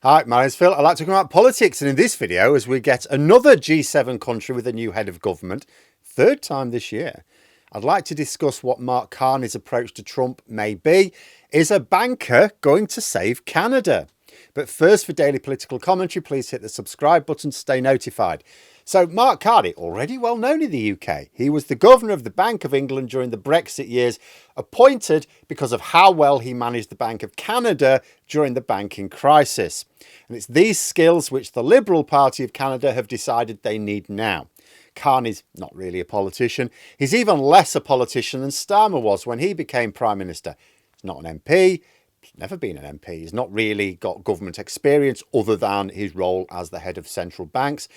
Hi, my name's Phil. I'd like to talk about politics, and in this video, as we get another G7 country with a new head of government, third time this year, I'd like to discuss what Mark Carney's approach to Trump may be. Is a banker going to save Canada? But first, for daily political commentary, please hit the subscribe button to stay notified. So, Mark Carney, already well known in the UK. He was the governor of the Bank of England during the Brexit years, appointed because of how well he managed the Bank of Canada during the banking crisis. And it's these skills which the Liberal Party of Canada have decided they need now. Carney's not really a politician. He's even less a politician than Starmer was when he became Prime Minister. He's not an MP. He's never been an MP. He's not really got government experience other than his role as the head of central banks.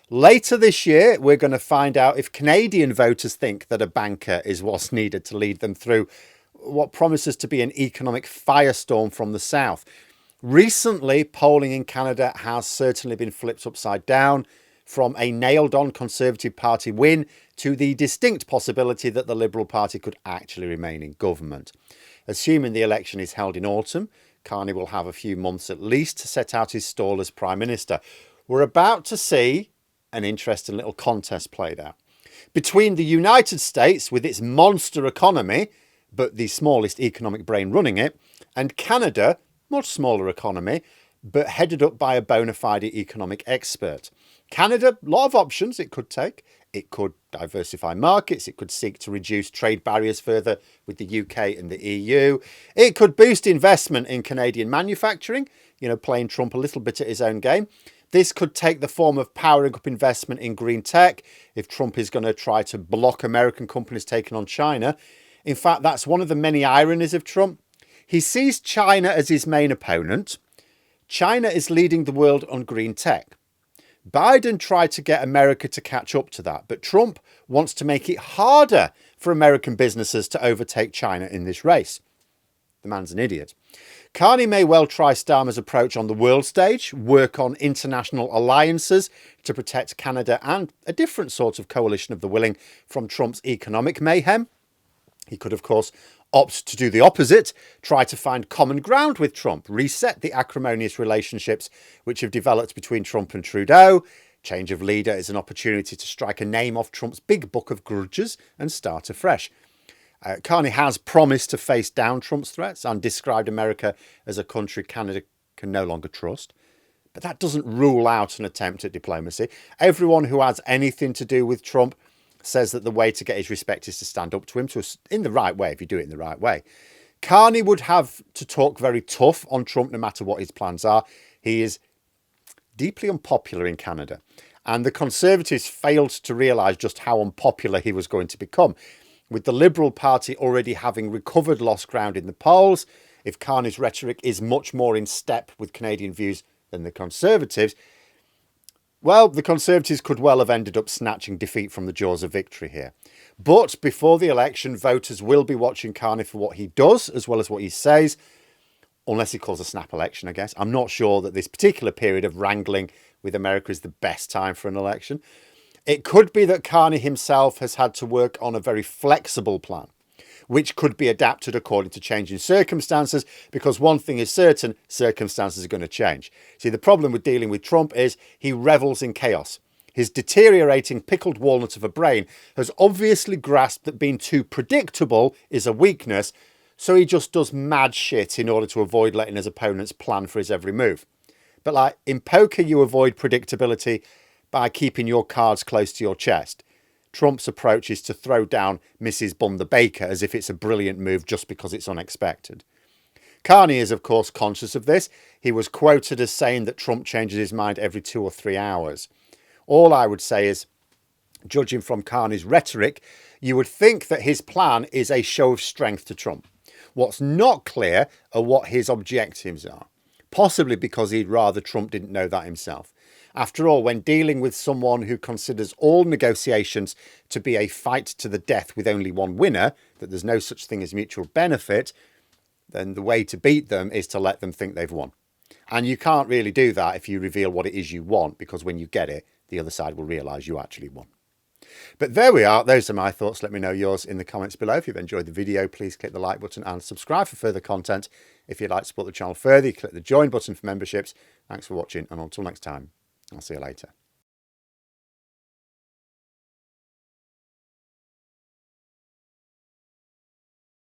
Later this year, we're going to find out if Canadian voters think that a banker is what's needed to lead them through what promises to be an economic firestorm from the south. Recently, polling in Canada has certainly been flipped upside down, from a nailed-on Conservative Party win to the distinct possibility that the Liberal Party could actually remain in government. Assuming the election is held in autumn, Carney will have a few months at least to set out his stall as Prime Minister. We're about to see an interesting little contest played out between the United States, with its monster economy, but the smallest economic brain running it, and Canada, much smaller economy, but headed up by a bona fide economic expert. Canada, a lot of options it could take. It could diversify markets. It could seek to reduce trade barriers further with the UK and the EU. It could boost investment in Canadian manufacturing, playing Trump a little bit at his own game. This could take the form of powering up investment in green tech if Trump is going to try to block American companies taking on China. In fact, that's one of the many ironies of Trump. He sees China as his main opponent. China is leading the world on green tech. Biden tried to get America to catch up to that, but Trump wants to make it harder for American businesses to overtake China in this race. The man's an idiot. Carney may well try Starmer's approach on the world stage, work on international alliances to protect Canada and a different sort of coalition of the willing from Trump's economic mayhem. He could, of course, opt to do the opposite, try to find common ground with Trump, reset the acrimonious relationships which have developed between Trump and Trudeau. Change of leader is an opportunity to strike a name off Trump's big book of grudges and start afresh. Carney has promised to face down Trump's threats and described America as a country Canada can no longer trust. But that doesn't rule out an attempt at diplomacy. Everyone who has anything to do with Trump says that the way to get his respect is to stand up to him in the right way, if you do it in the right way. Carney would have to talk very tough on Trump no matter what his plans are. He is deeply unpopular in Canada, and the Conservatives failed to realise just how unpopular he was going to become. With the Liberal Party already having recovered lost ground in the polls, if Carney's rhetoric is much more in step with Canadian views than the Conservatives, well, the Conservatives could well have ended up snatching defeat from the jaws of victory here. But before the election, voters will be watching Carney for what he does as well as what he says, unless he calls a snap election, I guess. I'm not sure that this particular period of wrangling with America is the best time for an election. It could be that Carney himself has had to work on a very flexible plan, which could be adapted according to changing circumstances, because one thing is certain, circumstances are going to change. See, the problem with dealing with Trump is he revels in chaos. His deteriorating pickled walnut of a brain has obviously grasped that being too predictable is a weakness, so he just does mad shit in order to avoid letting his opponents plan for his every move. But like in poker, you avoid predictability by keeping your cards close to your chest. Trump's approach is to throw down Mrs. Bun the Baker as if it's a brilliant move just because it's unexpected. Carney is, of course, conscious of this. He was quoted as saying that Trump changes his mind every 2 or 3 hours. All I would say is, judging from Carney's rhetoric, you would think that his plan is a show of strength to Trump. What's not clear are what his objectives are, possibly because he'd rather Trump didn't know that himself. After all, when dealing with someone who considers all negotiations to be a fight to the death with only one winner, that there's no such thing as mutual benefit, then the way to beat them is to let them think they've won. And you can't really do that if you reveal what it is you want, because when you get it, the other side will realise you actually won. But there we are. Those are my thoughts. Let me know yours in the comments below. If you've enjoyed the video, please click the like button and subscribe for further content. If you'd like to support the channel further, click the join button for memberships. Thanks for watching, and until next time, I'll see you later.